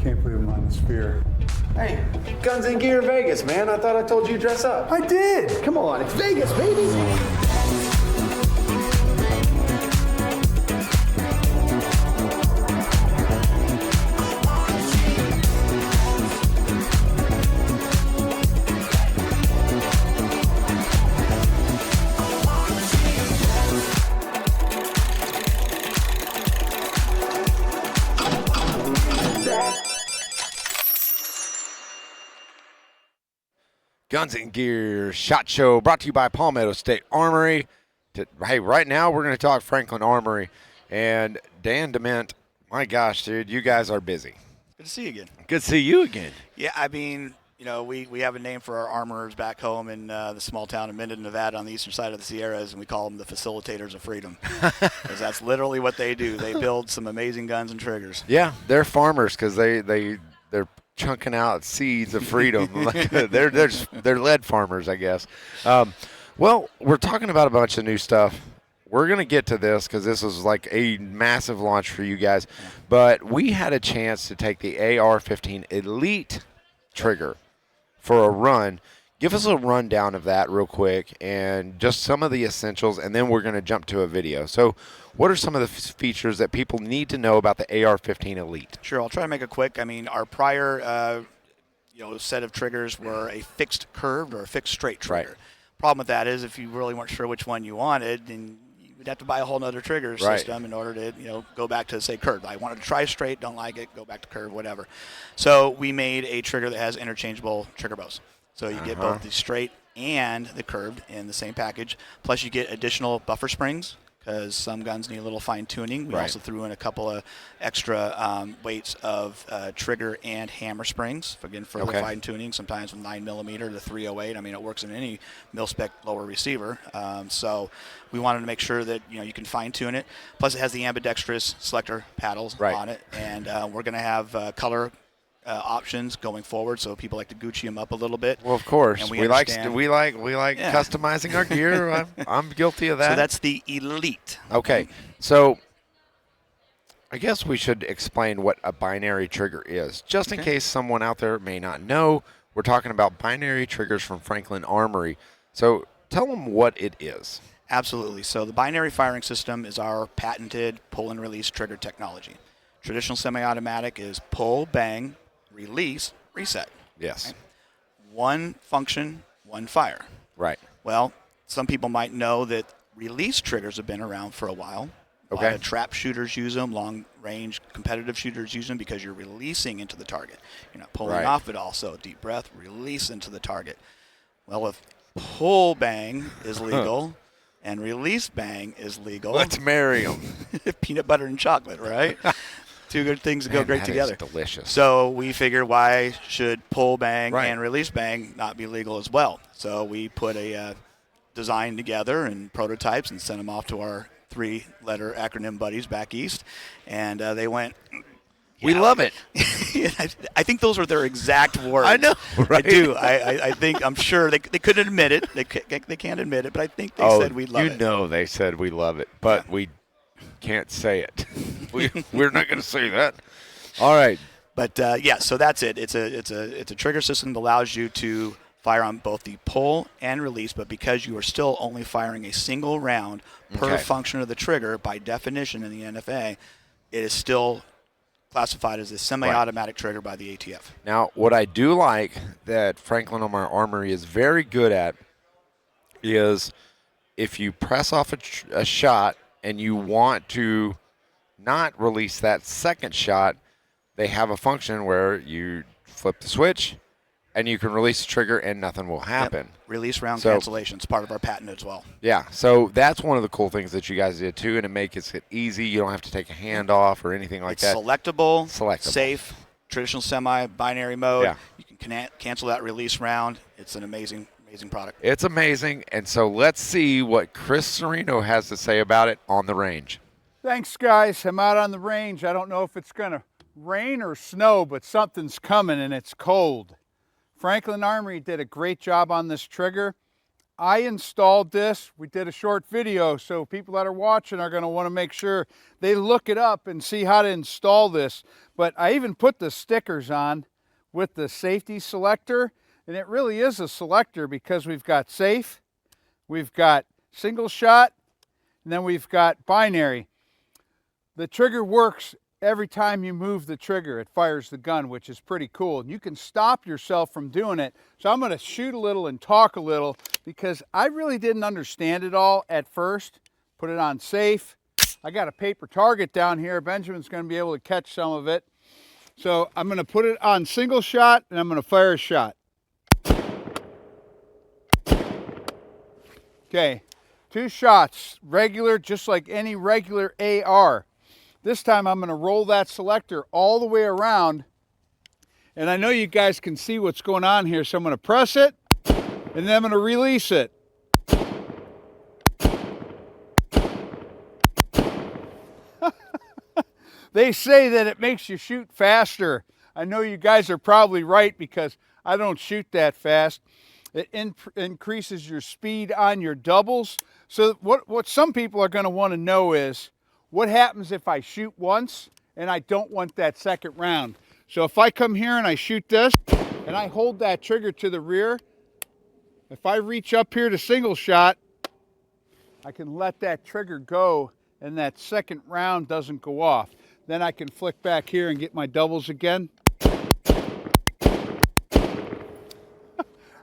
can't put him on the sphere. Hey, Guns and Gear Vegas, man. I thought I told you to dress up. I did! Come on, it's Vegas, baby! Guns and Gear SHOT Show brought to you by Palmetto State Armory. Hey, right now we're going to talk Franklin Armory. And Dan Dement, my gosh, dude, you guys are busy. Good to see you again. Good to see you again. Yeah, I mean, you know, we have a name for our armorers back home in the small town of Minden, Nevada on the eastern side of the Sierras, and we call them the facilitators of freedom. Because that's literally what they do. They build some amazing guns and triggers. Yeah, they're farmers because they're chunking out seeds of freedom. They're lead farmers, I guess. Well, we're talking about a bunch of new stuff. We're going to get to this because this was like a massive launch for you guys. But we had a chance to take the AR-15 Elite trigger for a run. Give us a rundown of that real quick and just some of the essentials, and then we're going to jump to a video. So what are some of the features that people need to know about the AR-15 Elite? Sure, I'll try to make it quick. I mean, our prior set of triggers were a fixed curved or a fixed straight trigger. Right. Problem with that is if you really weren't sure which one you wanted, then you would have to buy a whole other trigger system in order to go back to, say, curved. I wanted to try straight, don't like it, go back to curve, whatever. So we made a trigger that has interchangeable trigger bows. So you get both the straight and the curved in the same package. Plus you get additional buffer springs because some guns need a little fine tuning. We also threw in a couple of extra weights of trigger and hammer springs, again, for the fine tuning, sometimes from 9mm to 308. I mean, it works in any mil-spec lower receiver. So we wanted to make sure that you can fine tune it. Plus it has the ambidextrous selector paddles on it. And we're going to have color options going forward, so people like to Gucci them up a little bit. Well, of course, and we like customizing our gear. I'm guilty of that. So that's the Elite. Okay, so I guess we should explain what a binary trigger is, just in case someone out there may not know. We're talking about binary triggers from Franklin Armory. So tell them what it is. Absolutely. So the binary firing system is our patented pull and release trigger technology. Traditional semi-automatic is pull, bang, release, reset. Yes. Right? One function, one fire. Right. Well, some people might know that release triggers have been around for a while. A lot of trap shooters use them, long-range competitive shooters use them because you're releasing into the target. You're not pulling off it all, so deep breath, release into the target. Well, if pull bang is legal and release bang is legal. Let's marry them. Peanut butter and chocolate, right? Two good things that go great together. Is delicious. So we figured, why should pull bang and release bang not be legal as well? So we put a design together and prototypes and sent them off to our 3-letter acronym buddies back east, and they went, we love it. I think those were their exact words. I know, right? I do. I think, I'm sure they couldn't admit it. They can't admit it, but I think they said we love it. You know they said we love it, but we can't say it. We're not going to say that. All right. But so that's it. It's a trigger system that allows you to fire on both the pull and release, but because you are still only firing a single round per function of the trigger, by definition in the NFA, it is still classified as a semi-automatic trigger by the ATF. Now, what I do like that Franklin Armory is very good at is if you press off a shot and you want to not release that second shot, they have a function where you flip the switch and you can release the trigger and nothing will happen. Yep. Release round cancellation is part of our patent as well. Yeah, so that's one of the cool things that you guys did too, and it makes it easy. You don't have to take a hand off or anything like that. Selectable, safe, traditional semi-binary mode. Yeah. You can cancel that release round. It's an amazing product. It's amazing, and so let's see what Chris Serino has to say about it on the range. Thanks, guys. I'm out on the range. I don't know if it's going to rain or snow, but something's coming and it's cold. Franklin Armory did a great job on this trigger. I installed this. We did a short video, so people that are watching are going to want to make sure they look it up and see how to install this. But I even put the stickers on with the safety selector, and it really is a selector because we've got safe, we've got single shot, and then we've got binary. The trigger works every time you move the trigger. It fires the gun, which is pretty cool. And you can stop yourself from doing it. So I'm going to shoot a little and talk a little because I really didn't understand it all at first. Put it on safe. I got a paper target down here. Benjamin's going to be able to catch some of it. So I'm going to put it on single shot and I'm going to fire a shot. Okay, 2 shots, regular, just like any regular AR. This time I'm going to roll that selector all the way around, and I know you guys can see what's going on here, so I'm going to press it and then I'm going to release it. They say that it makes you shoot faster. I know you guys are probably right because I don't shoot that fast. It increases your speed on your doubles. So what some people are going to want to know is, what happens if I shoot once and I don't want that second round? So if I come here and I shoot this and I hold that trigger to the rear, if I reach up here to single shot, I can let that trigger go and that second round doesn't go off. Then I can flick back here and get my doubles again.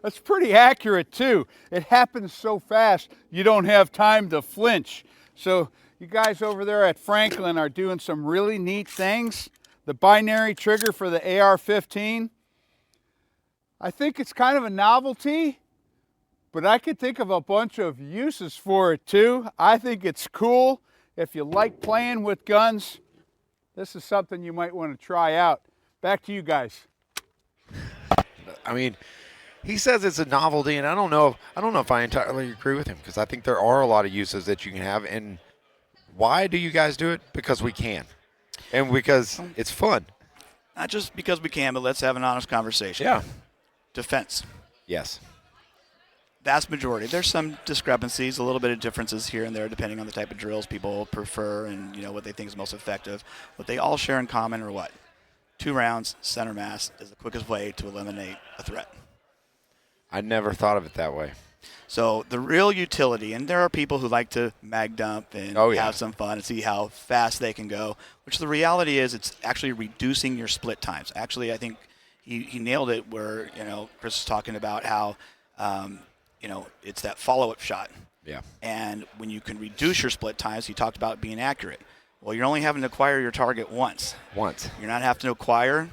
That's pretty accurate too. It happens so fast, you don't have time to flinch. So you guys over there at Franklin are doing some really neat things. The binary trigger for the AR-15. I think it's kind of a novelty, but I could think of a bunch of uses for it too. I think it's cool. If you like playing with guns, this is something you might want to try out. Back to you guys. I mean, he says it's a novelty, and I don't know if I entirely agree with him, because I think there are a lot of uses that you can have. And why do you guys do it? Because we can, and because it's fun. Not just because we can, but let's have an honest conversation. Yeah. Defense. Yes. Vast majority. There's some discrepancies, a little bit of differences here and there depending on the type of drills people prefer and what they think is most effective. What they all share in common are what? 2 rounds, center mass is the quickest way to eliminate a threat. I never thought of it that way. So the real utility, and there are people who like to mag dump and have some fun and see how fast they can go, which the reality is it's actually reducing your split times. Actually, I think he nailed it where, Chris was talking about how, it's that follow-up shot. Yeah. And when you can reduce your split times, he talked about being accurate. Well, you're only having to acquire your target once. You're not having to acquire,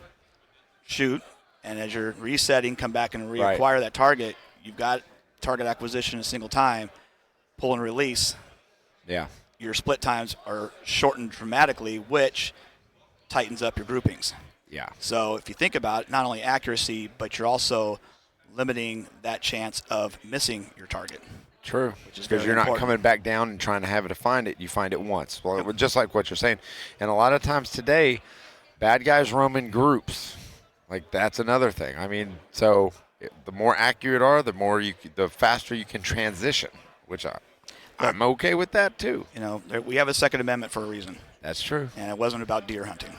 shoot, and as you're resetting, come back and reacquire that target. You've got target acquisition a single time, pull and release. Yeah. Your split times are shortened dramatically, which tightens up your groupings. Yeah. So if you think about it, not only accuracy, but you're also limiting that chance of missing your target. True, because you're not coming back down and trying to have it to find it. You find it once. Well, just like what you're saying. And a lot of times today, bad guys roam in groups. Like, that's another thing. I mean, so the more accurate are, the faster you can transition, which I'm okay with that too. We have a Second Amendment for a reason. That's true. And it wasn't about deer hunting.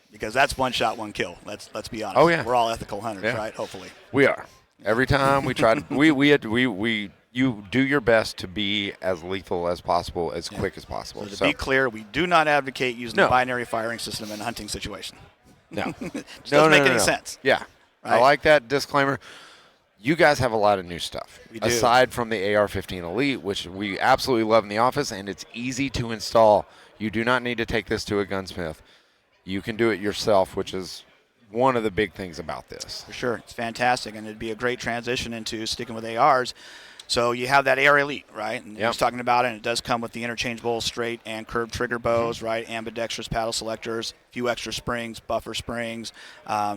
Because that's one shot, one kill. Let's be honest. Oh, yeah. We're all ethical hunters, right? Hopefully. We are. Every time we try to, you do your best to be as lethal as possible, as quick as possible. So to be clear, we do not advocate using the binary firing system in a hunting situation. No. Doesn't make any sense. Yeah. Right? I like that disclaimer. You guys have a lot of new stuff. We do. Aside from the AR-15 Elite, which we absolutely love in the office, and it's easy to install. You do not need to take this to a gunsmith. You can do it yourself, which is one of the big things about this. For sure. It's fantastic, and it'd be a great transition into sticking with ARs. So you have that AR Elite, right? And he was talking about it, and it does come with the interchangeable straight and curved trigger bows, right? Ambidextrous paddle selectors, a few extra springs, buffer springs,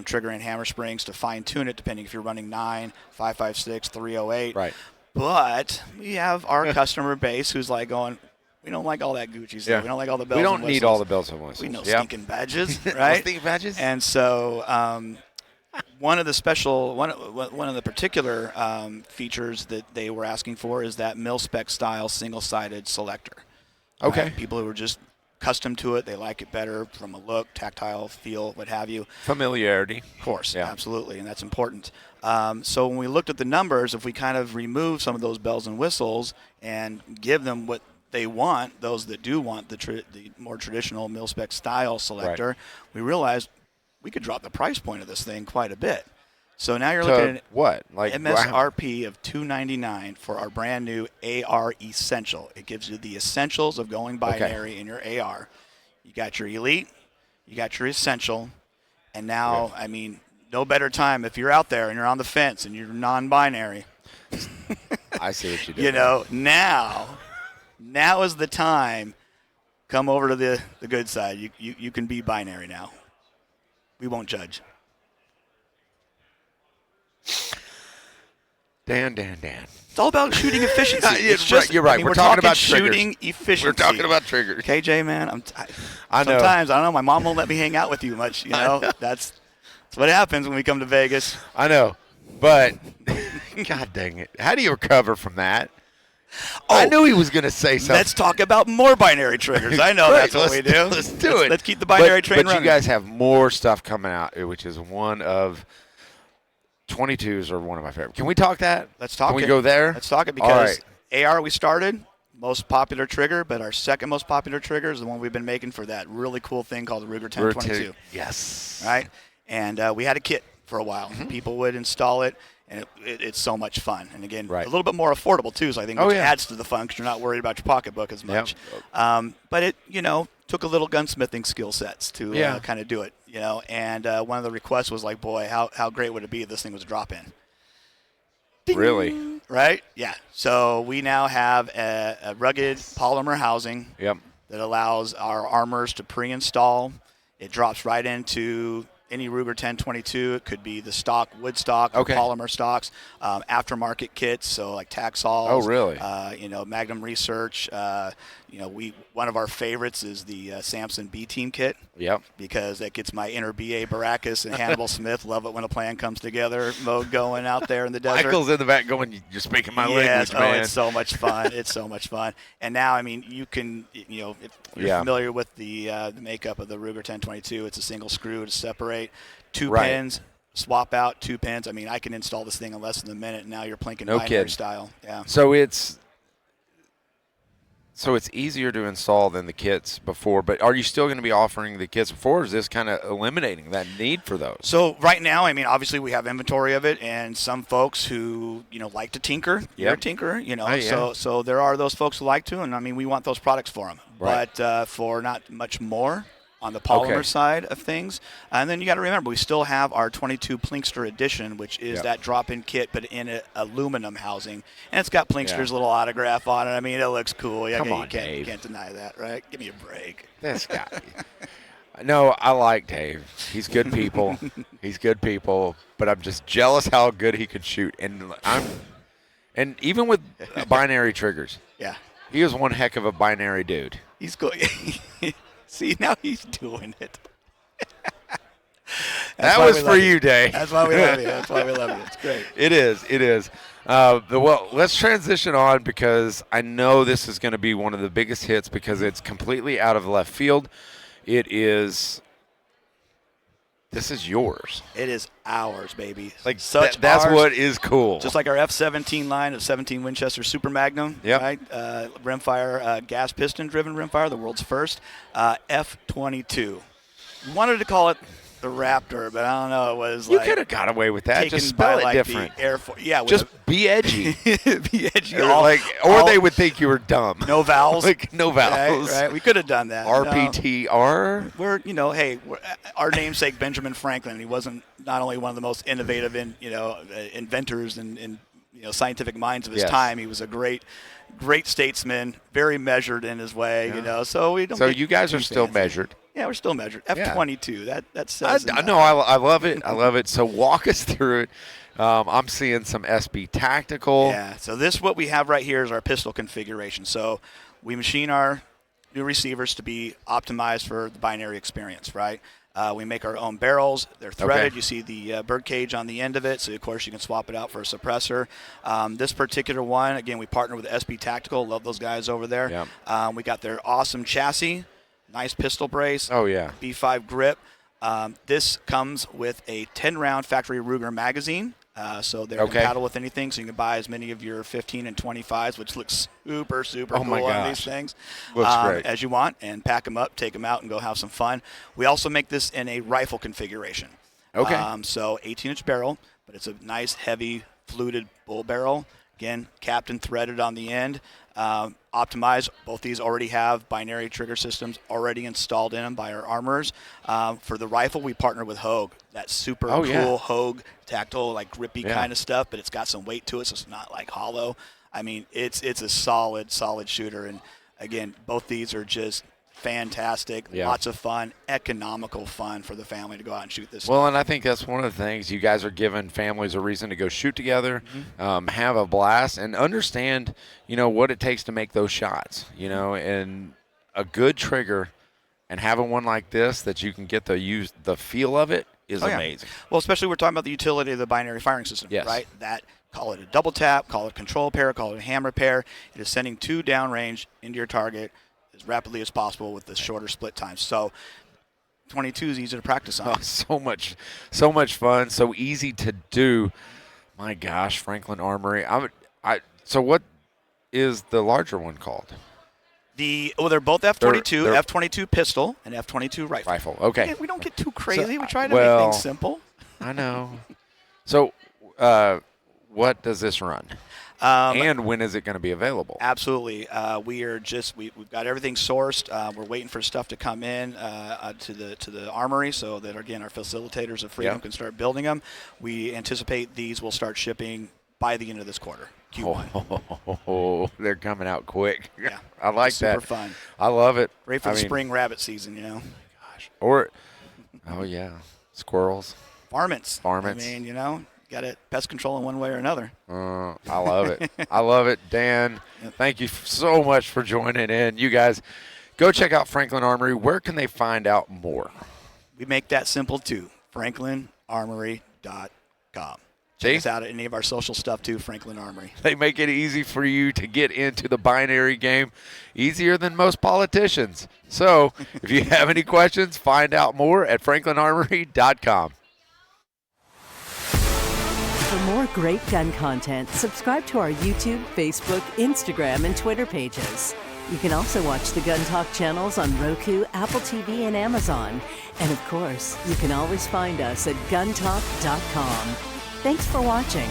trigger and hammer springs to fine-tune it, depending if you're running 9, 5.56, 308. Right. But we have our customer base who's like going, we don't like all that Gucci stuff. We don't like all the bells and whistles. We don't need all the bells and whistles. We know stinking badges, right? Stinking badges. And so one of the particular features that they were asking for is that mil-spec style single-sided selector. Okay. Right? People who are just accustomed to it, they like it better from a look, tactile, feel, what have you. Familiarity. Of course, Yeah. absolutely, and that's important. So when we looked at the numbers, if we kind of remove some of those bells and whistles and give them what they want, those that do want the more traditional mil-spec style selector, we realized we could drop the price point of this thing quite a bit. So now you're looking at what? Like MSRP of $299 for our brand new AR Essential. It gives you the essentials of going binary in your AR. You got your Elite, you got your Essential, and now, I mean, no better time if you're out there and you're on the fence and you're non-binary. I see what you did. You know, now is the time. Come over to the good side. You can be binary now. We won't judge. Dan. It's all about shooting efficiency. It's just, you're right. I mean, we're talking about shooting triggers. efficiency. We're talking about triggers. KJ, man, I know. Sometimes I don't know. My mom won't let me hang out with you much. You know, that's what happens when we come to Vegas. I know, but God dang it! How do you recover from that? I knew he was going to say something. Let's talk about more binary triggers. I know that's what we do. Let's do it. Let's keep the binary train running. running. But you guys have more stuff coming out, which is one of 22s are one of my favorite. Can we talk that? Let's talk Can we it. go there? Let's talk it because AR we started, most popular trigger, but our second most popular trigger is the one we've been making for that really cool thing called the Ruger 1022. Yes. Right? And we had a kit for a while. Mm-hmm. People would install it, and it's so much fun. And again, Right. a little bit more affordable too, so I think which adds to the fun because you're not worried about your pocketbook as much. Yep. But it, took a little gunsmithing skill sets to kind of do it, And one of the requests was like, boy, how great would it be if this thing was a drop-in? Ding. Really? Right? Yeah. So we now have a rugged polymer housing that allows our armors to pre-install. It drops right into any Ruger 1022. It could be the stock wood stock, or polymer stocks, aftermarket kits, so like Taxols. Oh, really? Magnum Research. One of our favorites is the Samson B-Team kit. Yep. Because that gets my inner B.A. Baracus and Hannibal Smith. Love it when a plan comes together mode going out there in the desert. Michael's in the back going, you're speaking my language, man. It's so much fun. It's so much fun. And now, I mean, you can, if you're familiar with the makeup of the Ruger 1022, it's a single screw to separate two pins, swap out 2 pins. I mean, I can install this thing in less than a minute, and now you're plinking binary style. Yeah. So it's easier to install than the kits before, but are you still going to be offering the kits before, or is this kind of eliminating that need for those? So right now, I mean, obviously we have inventory of it, and some folks who, like to tinker, you're a tinkerer, so there are those folks who like to, and I mean, we want those products for them. Right. But for not much more on the polymer side of things. And then you got to remember, we still have our 22 Plinkster edition, which is that drop-in kit, but in an aluminum housing. And it's got Plinkster's little autograph on it. I mean, it looks cool. Come on, you Dave. can't deny that, right? Give me a break. This guy. No, I like Dave. He's good people. But I'm just jealous how good he could shoot. And even with binary triggers. Yeah. He is one heck of a binary dude. He's cool. See, now he's doing it. That was for you, Dave. That's why we love you. It's great. It is. Well, let's transition on because I know this is going to be one of the biggest hits because it's completely out of left field. This is yours. It is ours, baby. Like that's ours, what is cool. Just like our F-17 line of 17 Winchester Super Magnum, right? Rimfire, gas piston-driven rimfire, the world's first. F-22. We wanted to call it the Raptor, but I don't know. It was you could have got away with that. Just spell it different. The Air Force. Yeah, just be edgy. Be edgy. Or they would think you were dumb. No vowels. No vowels. Right. We could have done that. RPTR. We're our namesake Benjamin Franklin. He wasn't not only one of the most innovative inventors and scientific minds of his time. He was a great statesman, very measured in his way. So we don't. So you guys are still measured. Yeah, we're still measured. F-22. That says. No, I love it. I love it. So walk us through it. I'm seeing some SB Tactical. Yeah. So what we have right here is our pistol configuration. So we machine our new receivers to be optimized for the binary experience, right? We make our own barrels. They're threaded. Okay. You see the bird cage on the end of it, so of course you can swap it out for a suppressor. This particular one, again, we partner with SP Tactical. Love those guys over there. Yep. We got their awesome chassis, nice pistol brace. Oh, yeah. B5 grip. This comes with a 10-round factory Ruger magazine, so they're compatible with anything. So you can buy as many of your 15 and 25s, which looks super, super cool on these things, great. as you want, and pack them up, take them out, and go have some fun. We also make this in a rifle configuration. Okay. So 18-inch barrel, but it's a nice, heavy, fluted bull barrel. Again, capped and threaded on the end. Optimized. Both these already have binary trigger systems already installed in them by our armorers. For the rifle, we partner with Hogue. That super cool Hogue tactile, like grippy kind of stuff, but it's got some weight to it, so it's not like hollow. I mean, it's a solid shooter. And again, both these are just fantastic, lots of fun, economical fun for the family to go out and shoot this Well, stuff. and I think that's one of the things. You guys are giving families a reason to go shoot together, have a blast, and understand, what it takes to make those shots, and a good trigger and having one like this that you can get the feel of it is amazing. Well, especially we're talking about the utility of the binary firing system, right? That, call it a double tap, call it a control pair, call it a hammer pair. It is sending 2 downrange into your target as rapidly as possible with the shorter split times. So 22 is easy to practice on. Oh, so much fun, so easy to do. My gosh, Franklin Armory. So what is the larger one called? They're both F-22, they're F-22 pistol and F-22 rifle. Okay. Yeah, we don't get too crazy. We try to make things simple. I know. So what does this run? And when is it going to be available? Absolutely. We've got everything sourced. We're waiting for stuff to come in to the Armory so that, again, our facilitators of Freedom can start building them. We anticipate these will start shipping by the end of this quarter, Q1. Oh, they're coming out quick. Yeah. I like that. Super fun. I love it. Great for the spring rabbit season, Gosh. Or, squirrels. Varmints. Varmints. I mean, got it pest control in one way or another. I love it. I love it. Dan, thank you so much for joining in. You guys, go check out Franklin Armory. Where can they find out more? We make that simple, too. FranklinArmory.com. Check us out at any of our social stuff, too, Franklin Armory. They make it easy for you to get into the binary game, easier than most politicians. So if you have any questions, find out more at FranklinArmory.com. For more great gun content, subscribe to our YouTube, Facebook, Instagram, and Twitter pages. You can also watch the Gun Talk channels on Roku, Apple TV, and Amazon. And of course, you can always find us at guntalk.com. Thanks for watching.